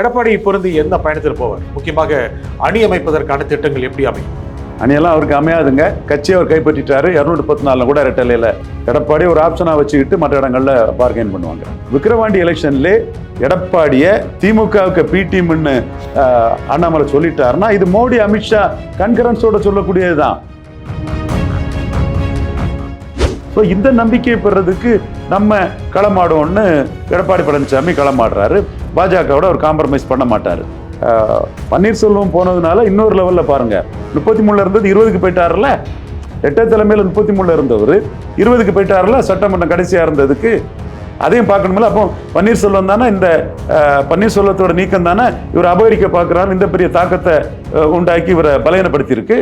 எடப்பாடி பொருந்தி எந்த பயணத்தில் போவார்? முக்கியமாக அணி அமைப்பதற்கான திட்டங்கள் எப்படி அமையும்? அணியெல்லாம் அவருக்கு அமையாதுங்க. கட்சியை அவர் கைப்பற்றிட்டாரு. 214 கூட ரெட்டலையில் எடப்பாடி ஒரு ஆப்ஷனாக வச்சுக்கிட்டு மற்ற இடங்களில் பார்கெயின் பண்ணுவாங்க. விக்கிரவாண்டி எலெக்ஷன்லே எடப்பாடியை திமுகவுக்கு பி டீம்னு அண்ணாமலை சொல்லிட்டாருன்னா இது மோடி அமித்ஷா கன்கரன்ஸோட சொல்லக்கூடியது தான். ஸோ இந்த நம்பிக்கையை பெறதுக்கு நம்ம களமாடுவோம்னு எடப்பாடி பழனிசாமி களமாடுறாரு. பாஜகவோட அவர் காம்ப்ரமைஸ் பண்ண மாட்டார். பன்னீர்செல்வம் போனதுனால இன்னொரு லெவலில் பாருங்க, 33 இருந்தது 20க்கு போயிட்டார்ல. ரெட்டை தலைமையில் 33 இருந்தவர் 20க்கு போயிட்டார்ல. சட்டமன்றம் கடைசியாக இருந்ததுக்கு அதையும் பார்க்கணுமில்ல. அப்போ பன்னீர்செல்வம் தானே இந்த பன்னீர்செல்வத்தோட நீக்கம் தானே இவர் அபகரிக்க பார்க்குறாரு. இந்த பெரிய தாக்கத்தை உண்டாக்கி இவரை பலவீனப்படுத்தியிருக்கு.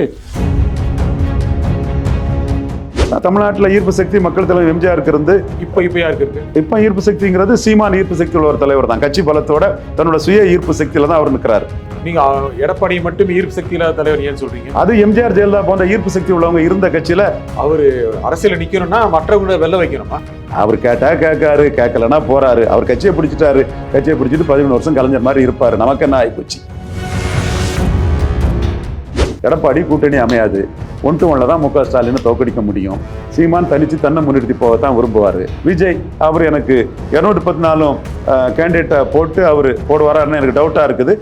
தமிழ்நாட்டில் ஈர்ப்பு சக்தி மக்கள் தலைவர் எம்ஜிஆருக்கு இருந்து இப்போ ஈர்ப்பு சக்திங்கிறது சீமான் ஈர்ப்பு சக்தி உள்ள ஒரு தலைவர் தான். கட்சி பலத்தோட தன்னோட சுய ஈர்ப்பு சக்தியில தான் அவர் நிற்கிறார். நீங்க எடப்பாடி மட்டும் ஈர்ப்பு சக்தி இல்லாத தலைவர் ஏன்னு சொல்றீங்க? அது எம்ஜிஆர் ஜெயலலிதா போன்ற ஈர்ப்பு சக்தி உள்ளவங்க இருந்த கட்சியில அவரு அரசியல் நிக்கணும்னா மற்றவங்களை வெல்ல வைக்கணுமா? அவர் கேட்டா கேட்காரு, கேட்கலன்னா போறாரு. அவர் கட்சியை பிடிச்சிட்டாரு. கட்சியை பிடிச்சிட்டு 13 வருஷம் கலைஞர் மாதிரி இருப்பாரு. நமக்கு என்ன ஆயிப்போச்சு? எடப்பாடி கூட்டணி அமையாது. 1-1 தான் முக ஸ்டாலினை தோக்கடிக்க முடியும். சீமான் தனிச்சு தன்னை முன்னிறுத்தி போகத்தான் விரும்புவார். விஜய் அவர் எனக்கு 214 கேண்டிடேட்டை போட்டு அவர் போடுவாரான்னு எனக்கு டவுட்டாக இருக்குது.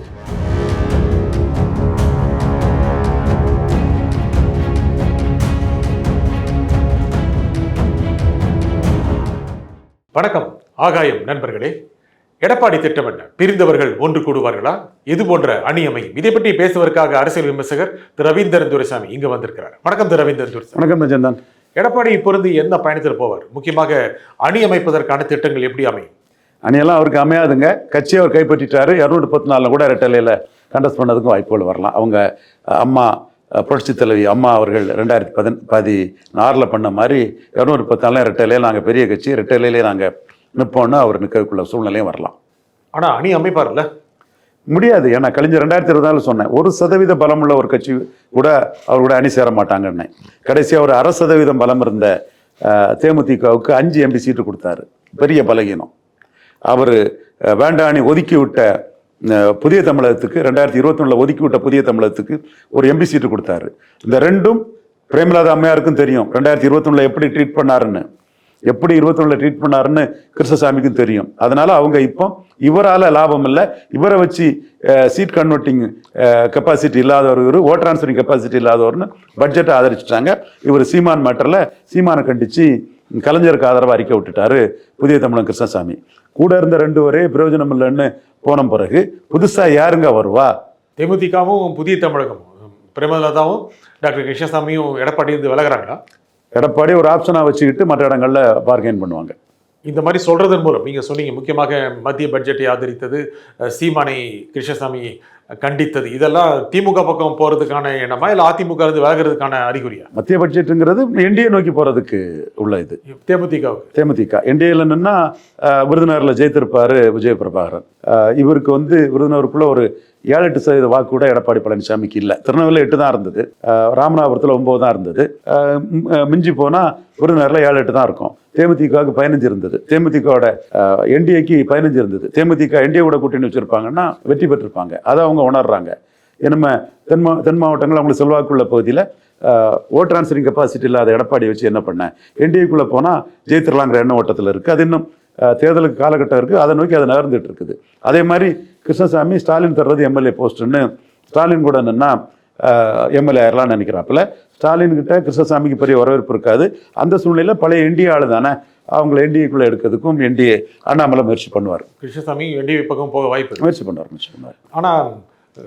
வணக்கம் ஆகாயம் நண்பர்களே. எடப்பாடி திட்டம் என்ன? பிரிந்தவர்கள் ஒன்று கூடுவார்களா? இது போன்ற அணி அமையும். இதை பற்றி பேசுவதற்காக அரசியல் விமர்சகர் திரு ரவீந்திரன் துரைசாமி இங்க வந்திருக்கிறார். வணக்கம் திரு ரவீந்திரன் துரைசாமி. வணக்கம் ரஜந்தன். எடப்பாடி பொருந்தி எந்த பயணத்தில் போவார்? முக்கியமாக அணி அமைப்பதற்கான திட்டங்கள் எப்படி அமையும்? அணியெல்லாம் அவருக்கு அமையாதுங்க. கட்சியை அவர் கைப்பற்றிட்டாரு. 214 கூட ரெட்டலையில் கண்டஸ்ட் பண்ணதுக்கும் வாய்ப்புகள் வரலாம். அவங்க அம்மா புரட்சி தலைவி அம்மா அவர்கள் 2014 பண்ண மாதிரி 214 ரெட்டலையில் நாங்கள் பெரிய கட்சி, ரெட்டலையிலே நாங்கள் நிற்போன்னு அவர் நிற்கக்குள்ள சூழ்நிலையும் வரலாம். ஆனால் அணி அமைப்பார்ல முடியாது. ஏன்னா கலைஞர் 2024 சொன்னேன், 1% பலம் உள்ள ஒரு கட்சி கூட அவர் கூட அணி சேர மாட்டாங்கன்னு. கடைசியாக ஒரு 1/2% பலம் இருந்த தேமுதிகவுக்கு 5 MP சீட்டு கொடுத்தாரு. பெரிய பலகீனம். அவர் வேண்டாம் அணி ஒதுக்கி விட்ட புதிய தமிழகத்துக்கு 2021 ஒதுக்கி விட்ட புதிய தமிழகத்துக்கு ஒரு MP சீட்டு கொடுத்தாரு. இந்த ரெண்டும் பிரேமலதா அம்மையாருக்கும் தெரியும். 2021 எப்படி ட்ரீட் பண்ணாருன்னு, எப்படி 21 ட்ரீட் பண்ணாருன்னு கிருஷ்ணசாமிக்கும் தெரியும். அதனால அவங்க இப்போ இவரால் லாபம் இல்லை, இவரை வச்சு சீட் கன்வெர்ட்டிங் கெப்பாசிட்டி இல்லாதவர், இவர் ஓட் டிரான்ஸ்ஃபரிங் கெப்பாசிட்டி இல்லாதவர்னு பட்ஜெட்டை ஆதரிச்சிட்டாங்க. இவர் சீமான் மேட்டரில் சீமானை கண்டித்து கலைஞருக்கு ஆதரவாக அறிக்கை விட்டுட்டாரு புதிய தமிழன் கிருஷ்ணசாமி. கூட இருந்த 2 பேரே பிரயோஜனம் இல்லைன்னு போன பிறகு புதுசாக யாருங்க வருவா? தேமுதிகவும் புதிய தமிழகமும் பிரேமலதாவும் டாக்டர் கிருஷ்ணசாமியும் எடப்பாடி இருந்து விலகிறாங்களா? எடப்பாடி ஒரு ஆப்ஷனாக வச்சுக்கிட்டு மற்ற இடங்களில் பார்கெயின் பண்ணுவாங்க. இந்த மாதிரி சொல்றதன் மூலம் நீங்க சொன்னீங்க, முக்கியமாக மத்திய பட்ஜெட்டை ஆதரித்தது, சீமானை கிருஷ்ணசாமி கண்டித்தது, இதெல்லாம் திமுக பக்கம் போறதுக்கான எண்ணமா இல்லை அதிமுக இருந்து விலகிறதுக்கான அறிகுறியா? மத்திய பட்ஜெட்டுங்கிறது என்டிஏ நோக்கி போறதுக்கு உள்ள இது. தேமுதிக என்டிஏல நின்னா விருதுநகர்ல ஜெயித்திருப்பாரு விஜய் பிரபாகரன். இவருக்கு விருதுநகருக்குள்ள ஒரு 7-8% வாக்கு கூட எடப்பாடி பழனிசாமிக்கு இல்லை. திருநெல்வேலியில் 8 தான் இருந்தது, ராமநாதபுரத்தில் 9 தான் இருந்தது. மிஞ்சி போனால் விருதுநகரில் 7-8 தான் இருக்கும். தேமுதிகவுக்கு 15 இருந்தது. தேமுதிகவோட என்டிஏக்கு 15 இருந்தது. தேமுதிக என்டிஏ கூட கூட்டணி வச்சிருப்பாங்கன்னா வெற்றி பெற்றிருப்பாங்க. அதை அவங்க உணர்றாங்க. நம்ம தென் மாவட்டங்கள் அவங்களுக்கு செல்வாக்குள்ள பகுதியில் ஓட் டிரான்ஸ்ஃபரிங் கெப்பாசிட்டி இல்லாத எடப்பாடி வச்சு என்ன பண்ண, என்டிஏக்குள்ளே போனால் ஜெயித்திரலாங்கிற எண்ண ஓட்டத்தில் இருக்குது. அது இன்னும் தேர்தலுக்கு காலகட்டம் இருக்குது, அதை நோக்கி அதை நகர்ந்துட்டு இருக்குது. அதே மாதிரி கிருஷ்ணசாமி ஸ்டாலின் தர்றது எம்எல்ஏ போஸ்ட்டுன்னு ஸ்டாலின் கூட என்னன்னா எம்எல்ஏ ஆயிரலாம்னு நினைக்கிறாப்புல. ஸ்டாலின்கிட்ட கிருஷ்ணசாமிக்கு பெரிய வரவேற்பு இருக்காது. அந்த சூழ்நிலையில் பழைய என்டிஏ ஆளு தானே, அவங்களை என்டிஏக்குள்ளே எடுக்கிறதுக்கும் என்டிஏ அண்ணாமலை முயற்சி பண்ணுவார். கிருஷ்ணசாமி என்டிஏ பக்கம் போக வாய்ப்பு முயற்சி பண்ணுவார். ஆனால்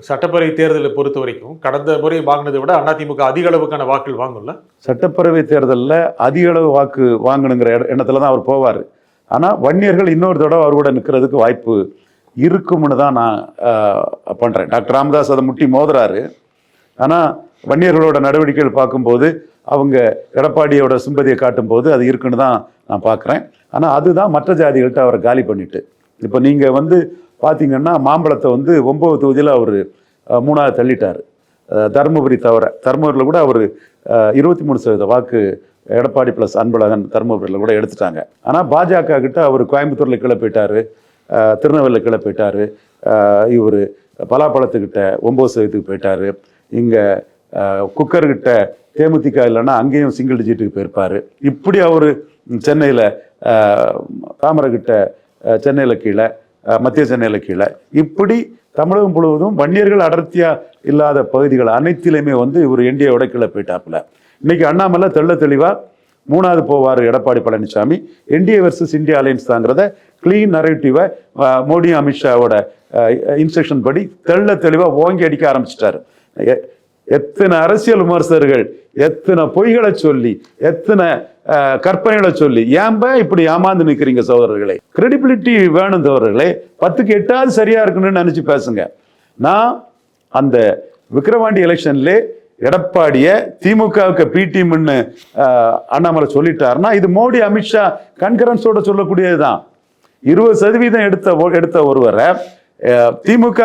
சட்டப்பேரவை தேர்தலை பொறுத்த வரைக்கும் கடந்த முறை வாங்கினதை விட அதிமுக அதிக அளவுக்கான வாக்குகள் வாங்கல. சட்டப்பேரவை தேர்தலில் அதிக அளவு வாக்கு வாங்கணுங்கிற எண்ணத்தில் தான் அவர் போவார். ஆனால் வன்னியர்கள் இன்னொரு தடவை அவர் கூட நிற்கிறதுக்கு வாய்ப்பு இருக்கும்னு தான் நான் பண்ணுறேன். டாக்டர் ராமதாஸ் அதை முட்டி மோதுறாரு. ஆனால் வன்னியர்களோட நடவடிக்கைகள் பார்க்கும்போது அவங்க எடப்பாடியோட சிம்பதியை காட்டும்போது அது இருக்குன்னு தான் நான் பார்க்குறேன். ஆனால் அதுதான் மற்ற ஜாதிகள்கிட்ட அவரை காலி பண்ணிட்டு. இப்போ நீங்கள் பார்த்தீங்கன்னா மாம்பழத்தை 9 தொகுதியில் அவர் 3ஆவது தள்ளிட்டார். தருமபுரி தவிர தருமபுரியில் கூட அவர் 23% வாக்கு எடப்பாடி ப்ளஸ் அன்பழகன் தருமபுரியில் கூட எடுத்துட்டாங்க. ஆனால் பாஜக கிட்ட அவர் கோயம்புத்தூரில் கீழே போயிட்டார், திருநெல்வேலியில் கீழே போயிட்டார். இவர் பலாப்பழத்துக்கிட்ட 9% போயிட்டார். இங்கே குக்கர்கிட்ட தேமுதிக இல்லைன்னா அங்கேயும் சிங்கிள் டிஜிட்டுக்கு போயிருப்பார். இப்படி அவர் சென்னையில் தாமரைக்கிட்ட சென்னையில் கீழே, மத்திய சென்னையில் கீழே, இப்படி தமிழகம் முழுவதும் வன்னியர்கள் அடர்த்தியாக இல்லாத பகுதிகள் அனைத்திலுமே இவர் என்டிஏவோட கீழே போயிட்டாப்புல. இன்னைக்கு அண்ணாமலை தெள்ள தெளிவாக 3வது போவார் Edappadi Palaniswami. NDA versus India alliance தாங்கிறத கிளீன் நரேட்டிவை மோடி அமித்ஷாவோட இன்ஸ்ட்ரக்ஷன் படி தெள்ள தெளிவாக ஓங்கி அடிக்க ஆரம்பிச்சிட்டாரு. எத்தனை அரசியல் விமர்சகர்கள் எத்தனை பொய்களை சொல்லி எத்தனை கற்பனைகளை சொல்லி ஏன்ப இப்படி ஏமாந்து நிற்கிறீங்க சகோதரர்களே? கிரெடிபிலிட்டி வேணும் சகோதரர்களே. 10க்கு 8வது சரியா இருக்குன்னு நினைச்சு பேசுங்க. நான் அந்த விக்கிரவாண்டி எலெக்ஷன்ல எடப்பாடிய திமுகவுக்கு பி டீம்னு அண்ணாமலை சொல்லிட்டாருன்னா இது மோடி அமித்ஷா கன்கரன்ஸோட சொல்லக்கூடியதுதான். 20% எடுத்த ஒருவரை திமுக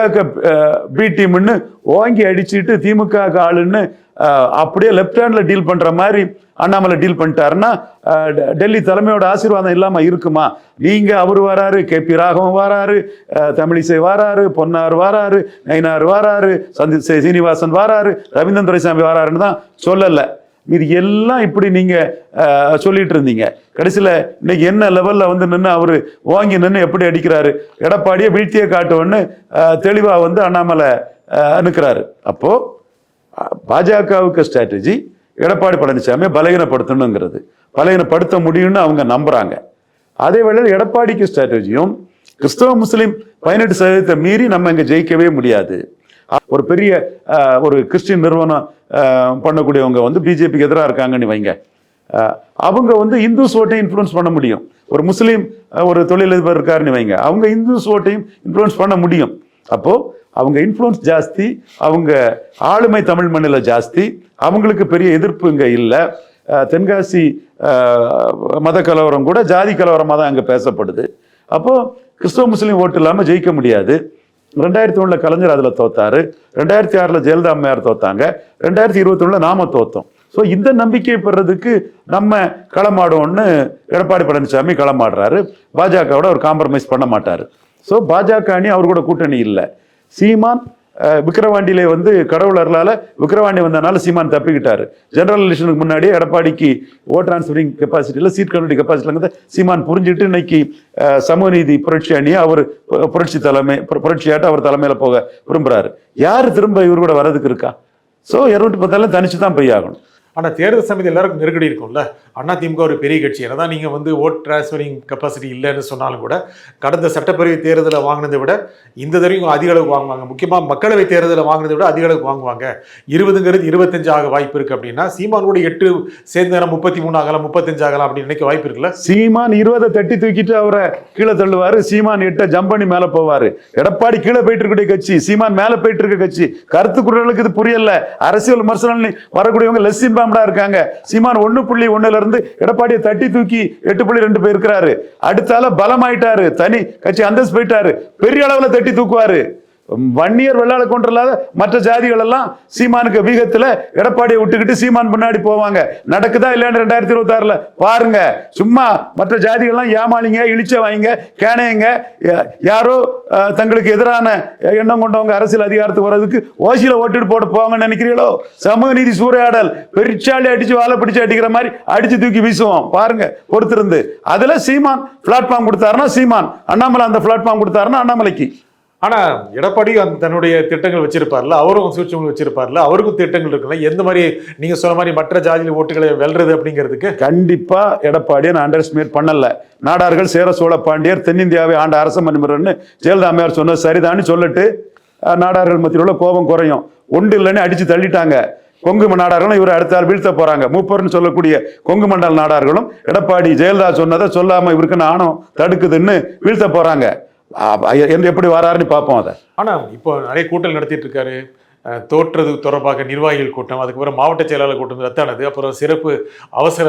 பி டீம்னு ஓங்கி அடிச்சுட்டு திமுக ஆளுன்னு அப்படியே லெப்ட் ஹேண்ட்ல டீல் பண்ற மாதிரி அண்ணாமலை டீல் பண்ணிட்டாருன்னா டெல்லி தலைமையோட ஆசீர்வாதம் இல்லாம இருக்குமா? நீங்க அவர் வராரு, KP ராகவன் வராரு, தமிழிசை வராரு, பொன்னார் வராரு, நயினார் வராரு, சீனிவாசன் வராரு, ரவீந்திரன் துரைசாமி வராருன்னு தான் சொல்லல. இது எல்லாம் இப்படி நீங்க சொல்லிட்டு இருந்தீங்க. கடைசியில் இன்னைக்கு என்ன லெவல்ல நின்று அவரு வாங்கி நின்று எப்படி அடிக்கிறாரு, எடப்பாடியை வீழ்த்தியே காட்டுவன்னு தெளிவா அண்ணாமலை நிற்கிறாரு. அப்போ பாஜகவுக்கு ஸ்ட்ராட்டஜி எடப்பாடி பழனிசாமியை பலகீனப்படுத்தணுங்கிறது, பலகீனப்படுத்த முடியும்னு அவங்க நம்புறாங்க. அதே வேளையில் எடப்பாடிக்கு ஸ்ட்ராட்டஜியும் கிறிஸ்தவ முஸ்லீம் 18% மீறி நம்ம இங்க ஜெயிக்கவே முடியாது. ஒரு பெரிய ஒரு கிறிஸ்டின் நிறுவனம் பண்ணக்கூடியவங்க பிஜேபிக்கு எதிராக இருக்காங்கன்னு வைங்க, அவங்க இந்துஸ் ஓட்டையும் இன்ஃப்ளூயன்ஸ் பண்ண முடியும். ஒரு முஸ்லீம் ஒரு தொழிலதிபர் இருக்காருன்னு வைங்க, அவங்க இந்துஸ் ஓட்டையும் இன்ஃப்ளூயன்ஸ் பண்ண முடியும். அப்போ அவங்க இன்ஃப்ளூயன்ஸ் ஜாஸ்தி, அவங்க ஆளுமை தமிழ் மண்ணில் ஜாஸ்தி, அவங்களுக்கு பெரிய எதிர்ப்பு இங்கே இல்லை. தென்காசி மத கலவரம் கூட ஜாதி கலவரமாக தான் அங்கே பேசப்படுது. அப்போ கிறிஸ்தவ முஸ்லீம் ஓட்டு இல்லாமல் ஜெயிக்க முடியாது. 2001 கலைஞர் அதில் தோத்தாரு, 2006 ஜெயலலிதா அம்மையார் தோத்தாங்க, 2021 நாம தோத்தோம். ஸோ இந்த நம்பிக்கை பெறதுக்கு நம்ம களமாடுவோம்னு எடப்பாடி பழனிசாமி களமாடுறாரு. பாஜகவோட அவர் காம்ப்ரமைஸ் பண்ண மாட்டார். ஸோ பாஜக அணி அவர் கூட கூட்டணி இல்லை. சீமான் விக்கிரவாண்டியிலே கடவுள் அருளால விக்கிரவாண்டி வந்தனால சீமான் தப்பிக்கிட்டாரு. ஜெனரல் எலெக்ஷனுக்கு முன்னாடியே எடப்பாடிக்கு ஓட் டிரான்ஸ்பரிங் கெப்பாசிட்டியில் சீட் கன்வெர்ட்டிங் கெப்பாசிட்டியில் சீமான் புரிஞ்சுட்டு இன்னைக்கு சமூக நீதி புரட்சி அணியை அவர் புரட்சியாட்ட அவர் தலைமையில போக விரும்புறாரு. யாரு திரும்ப இவர் கூட வர்றதுக்கு இருக்கா? ஸோ 210 தனிச்சு தான் போய் ஆகணும். ஆனால் தேர்தல் சமயத்தில் எல்லாருக்கும் நெருக்கடி இருக்கும்ல. அதிமுக ஒரு பெரிய கட்சி, என்னதான் நீங்கள் ஓட் டிரான்ஸ்ஃபரிங் கெப்பாசிட்டி இல்லைன்னு சொன்னாலும் கூட கடந்த சட்டப்பேரவை தேர்தலை வாங்கினதை விட இந்த தடவையும் அதிக அளவுக்கு வாங்குவாங்க. முக்கியமாக மக்களவை தேர்தலை வாங்கினதை விட அதிக அளவுக்கு வாங்குவாங்க. 20ங்கிறது 25 ஆக வாய்ப்பு இருக்கு அப்படின்னா சீமான் கூட 8 சேர்ந்த 33 ஆகலாம், 35 ஆகலாம் அப்படின்னு நினைக்க வாய்ப்பு இருக்குல்ல. சீமான் 20 தட்டி தூக்கிட்டு அவரை கீழே தள்ளுவாரு, சீமான் 8 ஜம்ப் பண்ணி மேலே போவாரு. எடப்பாடி கீழே போயிட்டு இருக்கக்கூடிய கட்சி, சீமான் மேலே போயிட்டு இருக்க கட்சி. கருத்து குரலுக்கு இது புரியல. அரசியல் விமர்சனம் வரக்கூடியவங்க லெஸ் இன்ஃபார்ம்டா இருக்காங்க. சீமான் 1.1 இருந்து எடப்பாடியை தட்டி தூக்கி 8.2 போயிருக்கிறாரு. அடுத்தால பலமாயிட்டாரு, தனி கட்சி அந்தஸ்து போயிட்டாரு, பெரிய அளவுல தட்டி தூக்குவாரு. வன்னியர் வெள்ளாள கொண்டில்லாத மற்ற ஜாதிகள் எல்லாம் சீமானுக்கு வீகத்துல எடப்பாடியை விட்டுக்கிட்டு சீமான் முன்னாடி போவாங்க. நடக்குதா இல்லைன்னு 2026 பாருங்க. சும்மா மற்ற ஜாதிகள்லாம் ஏமாளிங்க, இழிச்சவாங்க, கேனையங்க, யாரோ தங்களுக்கு எதிரான எண்ணம் கொண்டவங்க அரசியல் அதிகாரத்துக்கு வர்றதுக்கு ஓசியில ஓட்டுட்டு போட போவாங்கன்னு நினைக்கிறீங்களோ? சமூக நீதி சூறையாடல் பெருச்சாலி அடிச்சு வாழை பிடிச்சு அடிக்கிற மாதிரி அடிச்சு தூக்கி வீசுவோம் பாருங்க பொறுத்திருந்து. அதுல சீமான் பிளாட்ஃபார்ம் கொடுத்தாருன்னா சீமான், அண்ணாமலை அந்த பிளாட்ஃபார்ம் கொடுத்தாருன்னா அண்ணாமலைக்கு. ஆனா எடப்பாடி தன்னுடைய திட்டங்கள் வச்சிருப்பார்ல, அவரும் சூழ்ச்சிகள் வச்சிருப்பார்ல, அவருக்கும் திட்டங்கள் இருக்குல்ல. எந்த மாதிரி நீங்க சொன்ன மாதிரி மற்ற ஜாதியில ஓட்டுகளை வெல்றது அப்படிங்கிறதுக்கு கண்டிப்பா எடப்பாடியை நான் அண்டர்ஸ்டிமேட் பண்ணல. நாடார்கள் சேர சோழ பாண்டியர் தென்னிந்தியாவை ஆண்ட அரச மன்னிமரன்னு ஜெயலலிதா அம்மையார் சொன்னது சரிதான்னு சொல்லிட்டு நாடார்கள் மத்தியில் உள்ள கோபம் குறையும். ஒன்று இல்லைன்னு அடிச்சு தள்ளிட்டாங்க. கொங்கு நாடார்களும் இவர் அடுத்த வீழ்த்த போறாங்க. மூப்பர்னு சொல்லக்கூடிய கொங்கு மண்டல நாடார்களும் எடப்பாடி ஜெயலலிதா சொன்னதை சொல்லாம இவருக்கு நானும் தடுக்குதுன்னு வீழ்த்த போறாங்க. எப்படி வராருன்னு பார்ப்போம். அதை ஆனா இப்போ நிறைய கூட்டம் நடத்திட்டு இருக்காரு. தோற்றது தொடர்பாக நிர்வாகிகள் கூட்டம், அதுக்கப்புறம் மாவட்ட செயலாளர் கூட்டம் ரத்தானது, அப்புறம் சிறப்பு அவசர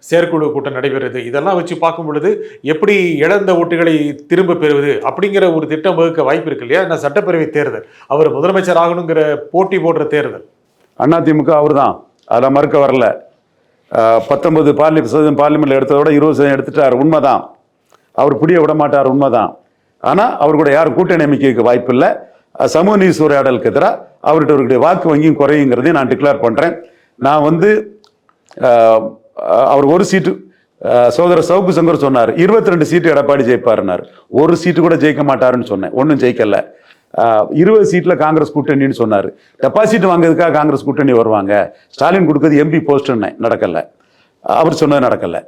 செயற்குழு கூட்டம் நடைபெறுது. இதெல்லாம் வச்சு பார்க்கும் பொழுது எப்படி இழந்த ஓட்டுகளை திரும்ப பெறுவது அப்படிங்கிற ஒரு திட்டம் வகுக்க வாய்ப்பு இருக்கு இல்லையா? நான் சட்டப்பேரவை தேர்தல், அவர் முதலமைச்சர் ஆகணுங்கிற போட்டி போடுற தேர்தல். அதிமுக அவர் தான், அதில் மறுக்க வரல. 19% பார்லிமெண்ட்ல எடுத்ததோட 20% எடுத்துட்டார், உண்மைதான். அவர் புரிய விட மாட்டார், உண்மைதான். ஆனால் அவர் கூட யாரும் கூட்டணி அமைக்க வாய்ப்பு இல்லை. சமூக நீதி சூறையாடலுக்கு எதிராக அவர்கிட்ட அவருடைய வாக்கு வங்கியும் குறையுங்கிறதையும் நான் டிக்ளேர் பண்ணுறேன். நான் வந்து அவர் ஒரு சீட்டு சகோதரர் சவுக்கு சங்கர் சொன்னார் 22 சீட்டு எடப்பாடி ஜெயிப்பாருன்னார். ஒரு சீட்டு கூட ஜெயிக்க மாட்டாருன்னு சொன்னேன், ஒன்றும் ஜெயிக்கல. 20 சீட்டில் காங்கிரஸ் கூட்டணின்னு சொன்னார். டெபாசிட் வாங்குறதுக்காக காங்கிரஸ் கூட்டணி வருவாங்க, ஸ்டாலின் கொடுக்குறது எம்பி போஸ்ட்ன்னு நடக்கலை. அவர் சொன்னது நடக்கலை.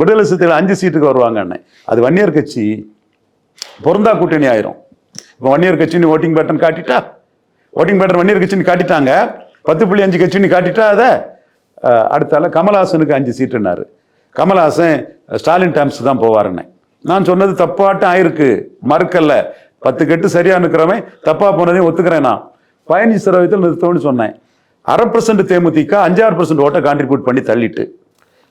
விடுதலை சிறுத்தைகள் 5 சீட்டுக்கு வருவாங்கன்னு. அது வன்னியர் கட்சி பொருந்தா கூட்டணி ஆயிரும். இப்போ வன்னியர் கட்சின்னு voting pattern காட்டிட்டா, voting pattern Vanniyar கட்சின்னு காட்டிட்டாங்க. 10.5 கட்சின்னு காட்டிட்டா அதை அடுத்தால கமல்ஹாசனுக்கு 5 சீட்டுன்னாரு. கமல்ஹாசன் ஸ்டாலின் டைம்ஸ் தான் போவாருன்னு நான் சொன்னது தப்பாட்டம் ஆயிருக்கு, மறுக்கல்ல. 10 கட்டு சரியா இருக்கிறவன் தப்பா போனதையும் ஒத்துக்கிறேன். நான் 15% நிறுத்தம்னு சொன்னேன். 1/2% தேமுதிக 5-6% ஓட்டை கான்ட்ரிபியூட் பண்ணி தள்ளிட்டு,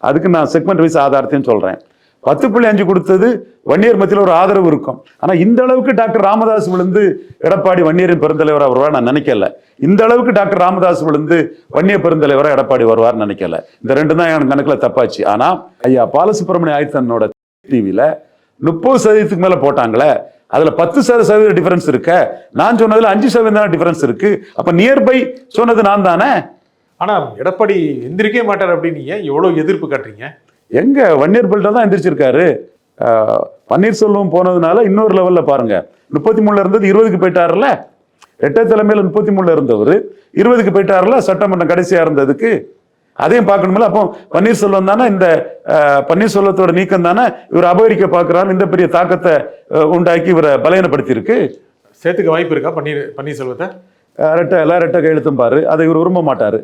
அதுக்கு நான் செக்மெண்ட் வைஸ் ஆதாரத்தையும் சொல்றேன். 10.5 கொடுத்தது வன்னியர் மத்தியில் ஒரு ஆதரவு இருக்கும். ஆனால் இந்த அளவுக்கு டாக்டர் ராமதாஸ் விழுந்து எடப்பாடி வன்னியரின் பெருந்தலைவராக வருவார் நான் நினைக்கல. இந்த அளவுக்கு டாக்டர் ராமதாஸ் விழுந்து வன்னியர் பெருந்தலைவராக எடப்பாடி வருவார்னு நினைக்கல. இந்த 2 தான் எனக்கு கணக்கில் தப்பாச்சு. ஆனால் ஐயா பாலசுப்ரமணிய ஆயத்தனோட டிவியில் 30% மேலே போட்டாங்களே, அதில் 10% டிஃபரன்ஸ் இருக்க. நான் சொன்னதில் 5% டிஃபரன்ஸ் இருக்கு. அப்போ நியர்பை சொன்னது நான் தானே. ஆனால் எடப்பாடி எந்திரிக்கவே மாட்டார் அப்படின்னு ஏன் எவ்வளோ எதிர்ப்பு காட்டுறீங்க? எங்க வன்னியர் பெல்ட்டை தான் எந்திரிச்சிருக்காரு. பன்னீர்செல்வம் போனதுனால இன்னொரு லெவலில் பாருங்க, 33 இருந்தது 20க்கு போயிட்டார்ல. ரெட்டை தலைமையில் 33 இருந்தவர் 20க்கு போயிட்டார்ல. சட்டமன்றம் கடைசியாக இருந்ததுக்கு அதையும் பார்க்கணுமில்ல. அப்போ பன்னீர்செல்வம் தானே, இந்த பன்னீர்செல்வத்தோட நீக்கம் தானே இவர் அபகரிக்க பார்க்குறாரு. இந்த பெரிய தாக்கத்தை உண்டாக்கி இவரை பலவீனப்படுத்தியிருக்கு. சேர்த்துக்க வாய்ப்பு இருக்கா பன்னீர்செல்வத்தை? ரெட்டை கையெழுத்தும் பாரு, அதை இவர் விரும்ப மாட்டாரு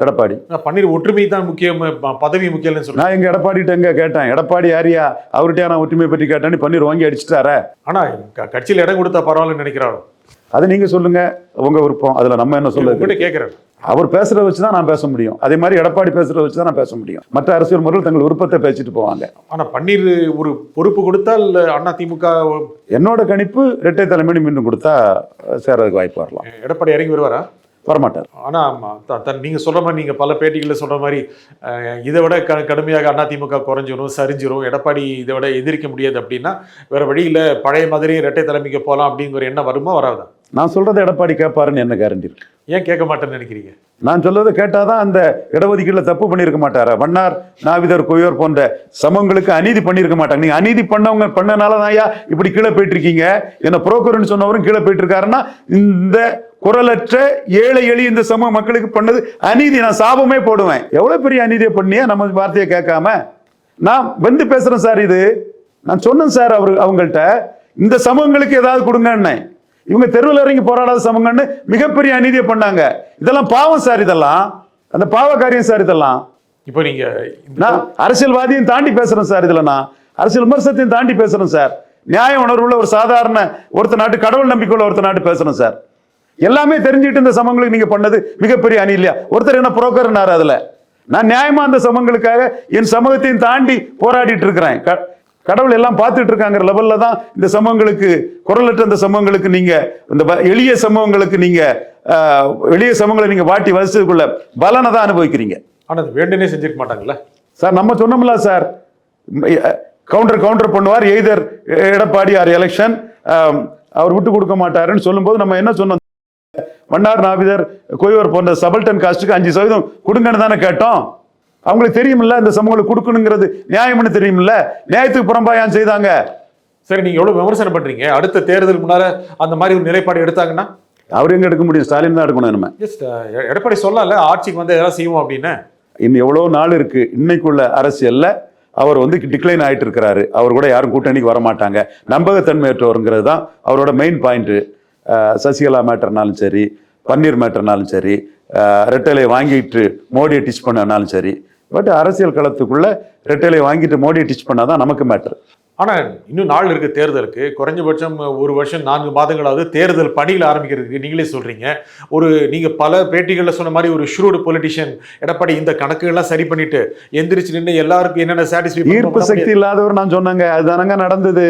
எடப்பாடி. பன்னீர் ஒற்றுமை தான் முக்கியம், பதவி முக்கியம். நான் எங்க எடப்பாடிட்ட எங்க கேட்டேன், எடப்பாடி யாரியா அவர்கிட்ட நான் ஒற்றுமை பற்றி கேட்டேன்னு பன்னீர் வாங்கி அடிச்சுட்டாரா? ஆனா கட்சியில் இடம் கொடுத்தா பரவாயில்லன்னு நினைக்கிறாரோ? அதை நீங்க சொல்லுங்க, உங்க விருப்பம். அதுல நம்ம என்ன சொல்ல கேட்கிறேன். அவர் பேசுறத வச்சுதான் நான் பேச முடியும். அதே மாதிரி எடப்பாடி பேசுறத வச்சுதான் நான் பேச முடியும். மற்ற அரசியல் முறைகள் தங்கள் விருப்பத்தை பேசிட்டு போவாங்க. ஆனா பன்னீர் ஒரு பொறுப்பு கொடுத்தால் அதிமுக என்னோட கணிப்பு இரட்டை தலைமையும் மீண்டும் கொடுத்தா சேரதுக்கு வாய்ப்பு வரலாம். எடப்பாடி இறங்கி வருவாரா? வரமாட்டார். ஆனால் நீங்க சொல்ற மாதிரி, நீங்க பல பேட்டிகளில் சொல்ற மாதிரி இதை விட கடுமையாக அதிமுக குறைஞ்சிரும், சரிஞ்சிரும், எடப்பாடி இதை விட எதிர்க்க முடியாது அப்படின்னா வேற வழியில் பழைய மாதிரி இரட்டை தலைமைக்கு போகலாம் அப்படிங்கிற எண்ணம் வருமா வராதா? நான் சொல்றதை எடப்பாடி கேட்பாருன்னு என்ன கேரண்டி இருக்கு? ஏன் கேட்க மாட்டேன்னு நினைக்கிறீங்க? நான் சொல்றதை கேட்டாதான் அந்த இடஒதுக்கீடுல தப்பு பண்ணியிருக்க மாட்டாரா? வண்ணார், நாவிதர், கொய்யோர் போன்ற சமங்களுக்கு அநீதி பண்ணியிருக்க மாட்டாங்க. நீங்க அநீதி பண்ணவங்க பண்ணனால தான் ஐயா இப்படி கீழே போயிட்டு இருக்கீங்க. என்ன புரோக்கர்னு சொன்னவரும் கீழே போயிட்டு இருக்காருன்னா இந்த குரலற்ற ஏழை எளிய இந்த சமூக மக்களுக்கு பண்ணது அநீதி. நான் சாபமே போடுவேன். எவ்வளவு பெரிய அநீதியை பண்ணியா நம்ம வார்த்தையை கேட்காம? நான் வந்து பேசுறேன் சார். இது நான் சொன்னேன் சார் அவங்கள்ட்ட, இந்த சமூகங்களுக்கு ஏதாவது கொடுங்கன்னு. இவங்க தெருவில் இறங்கி போராடாத சமூகம்னு மிகப்பெரிய அநீதியை பண்ணாங்க. இதெல்லாம் பாவம் சார், இதெல்லாம் அந்த பாவ காரியம் சார். இதெல்லாம் இப்போ நீங்க நான் அரசியல்வாதியும் தாண்டி பேசுறேன் சார். இதுல நான் அரசியல் விமர்சனத்தையும் தாண்டி பேசுறேன் சார். நியாய உணர்வுள்ள ஒரு சாதாரண ஒருத்த நாட்டு, கடவுள் நம்பிக்கையுள்ள ஒருத்த நாட்டு பேசுறேன் சார். எல்லாமே தெரிஞ்சுட்டு இந்த சமங்களுக்கு நீங்க பண்ணது மிகப்பெரிய அணி இல்லையா? ஒருத்தர் என்ன புரோக்கர்னாரு. அதுல நான் நியாயமா அந்த சமங்களுக்காக என் சமூகத்தையும் தாண்டி போராடிட்டு இருக்கிறேன். கடவுள் எல்லாம் பார்த்துட்டு இருக்காங்கிற லெவல்ல தான் இந்த சமூகங்களுக்கு, குரலற்ற இந்த சமூகங்களுக்கு, நீங்க இந்த எளிய சமூகங்களுக்கு, நீங்க எளிய சமூகங்களை நீங்க வாட்டி வசதிக்குள்ள பலனை தான் அனுபவிக்கிறீங்க. ஆனா வேண்டுனே செஞ்சிருக்க மாட்டாங்கல்ல சார். நம்ம சொன்னோம்ல சார், கவுண்டர் பண்ணுவார் எய்தர் எடப்பாடி ஆர் எலெக்ஷன், அவர் விட்டு கொடுக்க மாட்டாருன்னு சொல்லும்போது நம்ம என்ன சொன்னோம்? வண்ணார், நாவிதர், கொய்யோர் போன்ற சபல்டன் காஸ்டுக்கு 5% கொடுங்கன்னு தானே கேட்டோம். அவங்களுக்கு தெரியுமில்ல இந்த சமூகங்களுக்கு கொடுக்கணுங்கிறது நியாயம்னு தெரியுமில்ல. நியாயத்துக்கு புறம்பா ஏன் செய்தாங்க? சரி, நீங்க எவ்வளவு விமர்சனம் பண்றீங்க. அடுத்த தேர்தல் முன்னால அந்த மாதிரி ஒரு நிலைப்பாடு எடுத்தாங்கன்னா அவர் எங்க எடுக்க முடியும்? ஸ்டாலின் தான் எடுக்கணும். நம்ம எடப்பாடி சொல்லல ஆட்சிக்கு வந்து எதாவது செய்வோம் அப்படின்னு. இன்னும் எவ்வளவு நாள் இருக்கு. இன்னைக்குள்ள அரசியல்ல அவர் வந்து டிக்ளைன் ஆகிட்டு இருக்கிறாரு. அவர் கூட யாரும் கூட்டணிக்கு வரமாட்டாங்க. நம்பகத்தன்மையற்றவருங்கிறது தான் அவரோட மெயின் பாயிண்ட். சசிகலா மேட்டர்னாலும் சரி, பன்னீர் மேட்டர்னாலும் சரி, ரெட்டலை வாங்கிட்டு மோடியை டிச் பண்ணனாலும் சரி. பட் அரசியல் களத்துக்குள்ள ரெட்டலை வாங்கிட்டு மோடியை டிச் பண்ணாதான் நமக்கு மேட்டர். ஆனா இன்னும் நாள் இருக்கு தேர்தலுக்கு. குறைஞ்சபட்சம் 1 வருஷம் 4 மாதங்களாவது தேர்தல் பணியில் ஆரம்பிக்கிறதுக்கு. நீங்களே சொல்றீங்க, நீங்க பல பேட்டிகளில் சொன்ன மாதிரி ஒரு ஷ்ரூட் பொலிட்டிஷியன் எடப்பாடி இந்த கணக்குகள்லாம் சரி பண்ணிட்டு எந்திரிச்சு நின்று எல்லாருக்கும் என்னென்ன சாட்டிஸ்ஃபை. ஈர்ப்பு சக்தி இல்லாதவர் நான் சொன்னாங்க. அதுதானங்க நடந்தது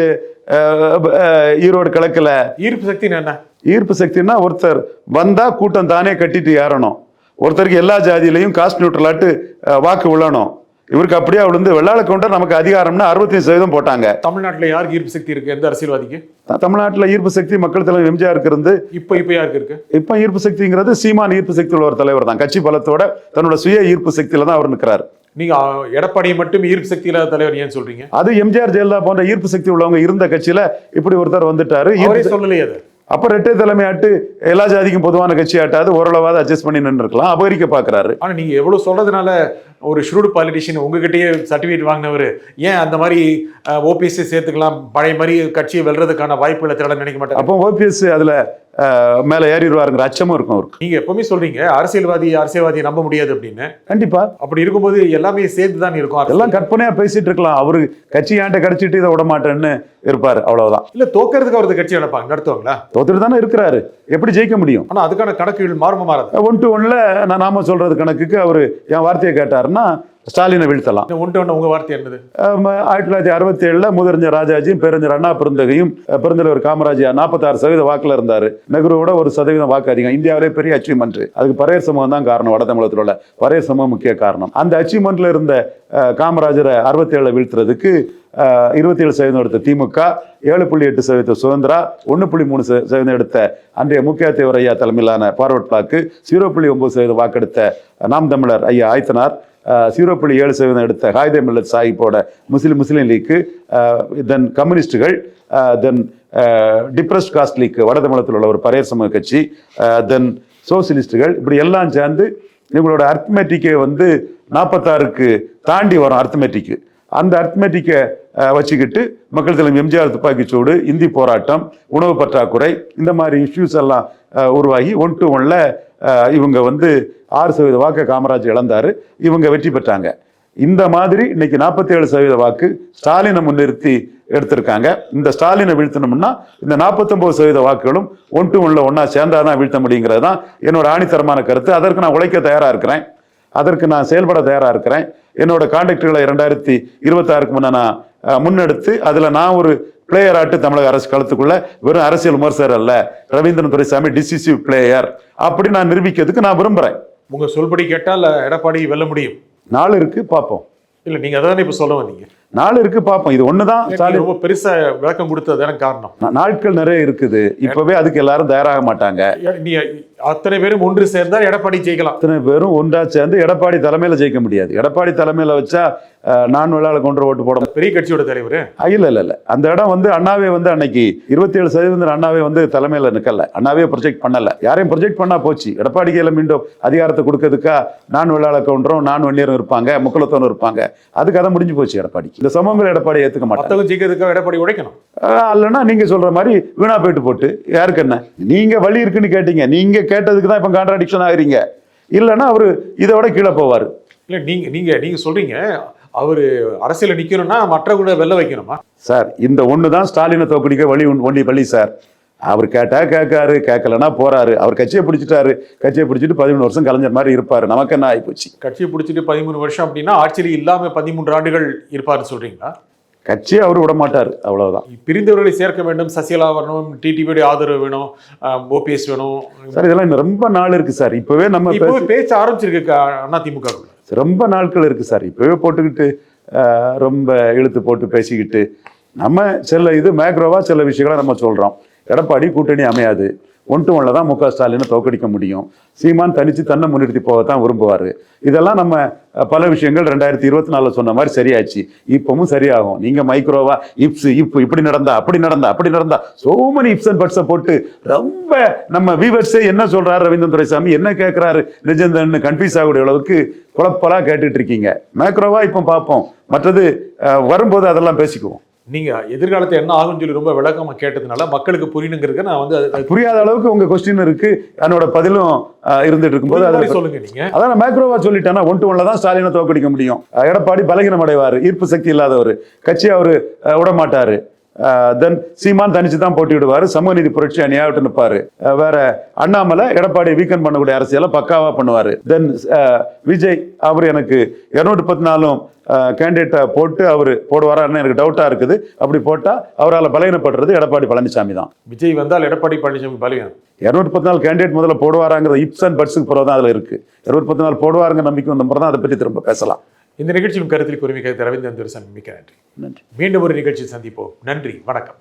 ஈரோடு கிழக்குல. ஈர்ப்பு சக்தி என்ன? ஈர்ப்பு சக்தின்னா ஒருத்தர் வந்தா கூட்டம் தானே கட்டிட்டு ஏறணும். ஒருத்தருக்கு எல்லா ஜாதியிலையும் காஸ்ட் நியூட்ரலாட்டு வாக்கு விழணும். இவருக்கு அப்படியே அவள் வந்து வெள்ளாள கவுண்டர் நமக்கு அதிகாரம்னு 65% போட்டாங்க. தமிழ்நாட்டுல யாருக்கு ஈர்ப்பு சக்தி இருக்கு? எந்த அரசியல்வாதிக்கு? தமிழ்நாட்டில் ஈர்ப்பு சக்தி மக்கள் தலைவர் எம்ஜிஆருக்கு இருந்து இப்ப யாருக்கு இருக்கு? இப்ப ஈர்ப்பு சக்திங்கிறது சீமான் ஈர்ப்பு சக்தி உள்ள ஒரு தலைவர் தான். கட்சி பலத்தோட தன்னோட சுய ஈர்ப்பு சக்தியில தான் அவர் நிற்கிறார். நீங்க எடப்பாடியை மட்டும் ஈர்ப்பு சக்தி இல்லாத தலைவர் ஏன் சொல்றீங்க? அது எம்ஜிஆர் ஜெயலலிதா போன்ற ஈர்ப்பு சக்தி உள்ளவங்க இருந்த கட்சியில இப்படி ஒருத்தர் வந்துட்டாரு. சொல்லலையே அது. அப்ப ரெட்டை தலைமையாட்டு எல்லா ஜாதிக்கும் பொதுவான கட்சி ஆட்டாது ஓரளவாவது அட்ஜஸ்ட் பண்ணி நின்று இருக்கலாம். அபகரிக்க பாக்குறாரு. ஆனா நீங்க எவ்வளவு சொல்றதுனால ஒரு ஷ்ரூட் பாலிட்டிஷியன் உங்ககிட்டயே சர்டிபிகேட் வாங்கினவர் ஏன் அந்த மாதிரி ஓபிஎஸ் சேர்த்துக்கலாம், பழைய மாதிரி கட்சியை வெல்றதுக்கான வாய்ப்புகளை தேட நினைக்க மாட்டாங்க? அப்போ ஓபிஎஸ் அதுல மேல ஏறிடுவாருங்கிற அச்சமும் இருக்கும் அவருக்கு. நீங்க எப்பவுமே சொல்றீங்க அரசியல்வாதியை நம்ப முடியாது அப்படின்னு. கண்டிப்பா அப்படி இருக்கும்போது எல்லாமே சேர்த்து தான் இருக்கும். எல்லாம் கற்பனையா பேசிட்டு இருக்கலாம். அவரு கட்சி ஆண்ட கடிச்சிட்டு இதை விட மாட்டேன்னு இருப்பாரு, அவ்வளவுதான். இல்ல தோக்கிறதுக்கு அவரது கட்சி நடத்துவாங்களா? தோத்துட்டு தானே இருக்கிறாரு, எப்படி ஜெயிக்க முடியும்? ஆனா அதுக்கான கணக்குகள் மாறாது. 1-1 நாம சொல்றது கணக்குக்கு அவரு என் வார்த்தையை கேட்டாருன்னா ஸ்டாலினை வீழ்த்தலாம். 1-1 உங்க வார்த்தை என்னது? 1967 முதலமைச்சர் ராஜாஜியும் பேரறிஞர் அண்ணா பெருந்தகையும் பெருந்தலைவர் காமராஜ் 46% வாக்குல இருந்தாரு. நெஹ்ருவோட 1% வாக்கு அதிகம். இந்தியாவிலே பெரிய அச்சீவ்மெண்ட். அதுக்கு பரையர் சமூகம் தான் காரணம். வட தமிழகத்தில் உள்ள பரையர் சமூகம் முக்கிய காரணம். அந்த அச்சீவ்மெண்ட்ல இருந்த காமராஜரை 67 வீழ்த்துறதுக்கு 27% எடுத்த திமுக, 7.8% சுதந்திரா, 1.3% எடுத்த அன்றைய முக்கிய தேவர் ஐயா தலைமையிலான பார்வர்ட் பிளாக்கு, 0.9% வாக்கெடுத்த நாம் தமிழர் ஐயா ஆயத்தனார், 0.7% எடுத்த ஹாய்தே மில்லத் சாஹிப்போட முஸ்லீம் லீக்கு, தென் கம்யூனிஸ்டுகள், தென் டிப்ரெஸ்ட் காஸ்ட் லீக் வட தமிழகத்தில் உள்ள ஒரு பரையர் சமூக கட்சி, தென் சோசியலிஸ்டுகள், இப்படி எல்லாம் சேர்ந்து இவங்களோட அர்த்மெட்டிக்கை வந்து 46க்கு தாண்டி வரும் அர்த்மெட்டிக்கு. அந்த அர்த்மெட்டிக்கை வச்சுக்கிட்டு மக்கள் தலைவர் எம்ஜிஆர் துப்பாக்கிச்சூடு, இந்தி போராட்டம், உணவு பற்றாக்குறை, இந்த மாதிரி இஷ்யூஸ் எல்லாம் உருவாகி 1-1 இவங்க வந்து 6% வாக்கு காமராஜ் இழந்தாரு. இவங்க வெற்றி பெற்றாங்க. இந்த மாதிரி இன்னைக்கு 47% வாக்கு ஸ்டாலினை முன்னிறுத்தி எடுத்திருக்காங்க. இந்த ஸ்டாலினை வீழ்த்தணும்னா இந்த 49% வாக்குகளும் 1-1 ஒன்னா சேர்ந்தாதான் வீழ்த்த முடியுங்கிறது தான் என்னோட ஆணித்தரமான கருத்து. அதற்கு நான் உழைக்க தயாரா இருக்கிறேன். அதற்கு நான் செயல்பட தயாரா இருக்கிறேன். என்னோட கான்டாக்டுகளை 2026க்கு முன்ன நான் முன்னெடுத்து அதுல நான் ஒரு பிளேயர் ஆட்டு தமிழக அரசு களத்துக்குள்ள வெறும் அரசியல் விமர்சகர் அல்ல, ரவீந்திரன் துரைசாமி டிசிசிவ் பிளேயர் அப்படி நான் நிரூபிக்கிறதுக்கு நான் விரும்புறேன். உங்க சொல்படி கேட்டால் எடப்பாடி வெல்ல முடியும். 4 இருக்கு, பார்ப்போம். இல்ல நீங்க அதான் இப்ப சொல்ல வந்தீங்க. 4 இருக்கு, பார்ப்போம். இது ஒண்ணுதான் ரொம்ப பெருசா விளக்கம் கொடுத்தது காரணம். நாட்கள் நிறைய இருக்குது. இப்பவே அதுக்கு எல்லாரும் தயாராக மாட்டாங்க. நீ அத்தனை பேரும் ஒன்று சேர்ந்தா எடப்பாடி ஜெயிக்கலாம். அத்தனை பேரும் ஒன்றா சேர்ந்து எடப்பாடி தலைமையில ஜெயிக்க முடியாது. எடப்பாடி தலைமையில வச்சா நான் வெள்ளாள கொண்டு ஓட்டு போட பெரிய கட்சியோட தலைவர் இல்ல அந்த இடம் வந்து அண்ணாவே வந்து அன்னைக்கு 27% அண்ணாவே வந்து தலைமையில நிக்கல. அண்ணாவே ப்ரொஜெக்ட் பண்ணல. யாரையும் ப்ரொஜெக்ட் பண்ணா போச்சு. எடப்பாடி கையில மீண்டும் அதிகாரத்தை கொடுக்கறதுக்கா நான் வெள்ளாள கவுண்டரும் நான் வன்னியரும் இருப்பாங்க, முக்குலத்தோனும் இருப்பாங்க. அதுக்கு அதை முடிஞ்சு போச்சு எடப்பாடிக்கு. இந்த சமூகங்கள் எடப்பாடி ஏத்துக்க மாட்டாங்க. ஜெயிக்கிறதுக்காக எடப்பாடி உடைக்கணும். இல்லைன்னா நீங்க சொல்ற மாதிரி வீணா போட்டு யாருக்கு என்ன? நீங்க வழி இருக்குன்னு கேட்டீங்க. நீங்க கேட்டதுக்கு தான் இப்ப கான்ட்ராடிக்ஷன் ஆகிறீங்க. இல்லைன்னா அவரு இதை விட கீழே போவாரு. இல்ல நீங்க சொல்றீங்க அவரு அரசியல நிக்கணும்னா மற்ற கூட வெல்ல வைக்கணுமா சார்? இந்த ஒண்ணுதான் ஸ்டாலினை தோக்கடிக்க வழி சார். அவர் கேட்டா கேட்காரு, கேட்கலன்னா போறாரு. அவர் கட்சியை பிடிச்சிட்டாரு. கட்சியை பிடிச்சிட்டு 13 வருஷம் கலைஞர் மாதிரி இருப்பாரு. நமக்கு என்ன ஆயிப்போச்சு? கட்சியை பிடிச்சிட்டு 13 வருஷம் அப்படின்னா ஆட்சியில் இல்லாம 13 ஆண்டுகள் இருப்பாருன்னு சொல்றீங்களா? கட்சியை அவரு விட மாட்டாரு, அவ்வளவுதான். பிரிந்தவர்களை சேர்க்க வேண்டும். சசிகலா வரணும், டிடிவியோட ஆதரவு வேணும், ஓபிஎஸ் வேணும். சார் இதெல்லாம் இன்னும் ரொம்ப நாள் இருக்கு சார். இப்பவே நம்ம பேச ஆரம்பிச்சிருக்கு அதிமுக. ரொம்ப நாட்கள் இருக்கு சார். இப்பவே போட்டுக்கிட்டு ரொம்ப இழுத்து போட்டு பேசிக்கிட்டு நம்ம சில மேக்ரோவா சில விஷயங்களை நம்ம சொல்றோம். எடப்பாடி கூட்டணி அமையாது. 1-1 தான் முக ஸ்டாலினை தோக்கடிக்க முடியும். சீமான் தனிச்சு தன்னை முன்னிறுத்தி போகத்தான் விரும்புவாரு. இதெல்லாம் நம்ம பல விஷயங்கள் 2024 சொன்ன மாதிரி சரியாச்சு. இப்பவும் சரியாகும். நீங்க மைக்ரோவா இப்படி நடந்தா அப்படி நடந்தா சோ மெனி இப்ஸ் அண்ட் பட்ஸை போட்டு ரொம்ப நம்ம வீவர்ஸே என்ன சொல்றாரு ரவீந்திரன் துரைசாமி என்ன கேட்கிறாரு நிஜந்தன் கன்ஃபியூஸ் ஆகக்கூடிய அளவுக்கு குழப்பலா கேட்டுட்டு இருக்கீங்க. மேக்ரோவா இப்போ பார்ப்போம். மற்றது வரும்போது அதெல்லாம் பேசிக்குவோம். நீங்க எதிர்காலத்தை என்ன ஆகும்னு சொல்லி ரொம்ப விளக்கமா கேட்டதுனால மக்களுக்கு புரியணுங்கிறதுக்கு நான் வந்து புரியாத அளவுக்கு உங்க கொஸ்டின் இருக்கு. என்னோட பதிலும் இருந்துட்டு இருக்கும்போது அதை சொல்லுங்க. நீங்க அதான் மேக்ரோவா சொல்லிட்டேன்னா 1-1 தான் ஸ்டாலினை தோக்கடிக்க முடியும். எடப்பாடி பலகீனம் அடைவாரு, ஈர்ப்பு சக்தி இல்லாதவர், கட்சி அவரு விட மாட்டாரு. தென் சீமான் தனிச்சு தான் போட்டிவிடுவாரு. சமூக நீதி புரட்சி அணியா விட்டு நிற்பாரு. வேற அண்ணாமலை எடப்பாடி வீக்கெண்ட் பண்ணக்கூடிய அரசியலை பக்காவா பண்ணுவாரு. தென் விஜய் அவர் எனக்கு 214 கேண்டிடேட்டை போட்டு அவர் போடுவாரான்னு எனக்கு டவுட்டா இருக்குது. அப்படி போட்டா அவரால் பலகீனப்படுறது எடப்பாடி பழனிசாமி தான். விஜய் வந்தால் எடப்பாடி பழனிசாமி பலகீனம். 214 கேண்டிடேட் முதல்ல போடுவாராங்கிறது இப்ஸ் அண்ட் பட்ஸுக்கு பிறகு தான் அதுல இருக்கு. 214 போடுவாருங்க நம்பிக்கை வந்த பிறகு தான் அதை பற்றி திரும்ப பேசலாம். இந்த நிகழ்ச்சியின் கருத்தில் குறிமிக்க ரவீந்திரன் துரைசாமி மிக்க நன்றி. நன்றி. மீண்டும் ஒரு நிகழ்ச்சியில் சந்திப்போம். நன்றி, வணக்கம்.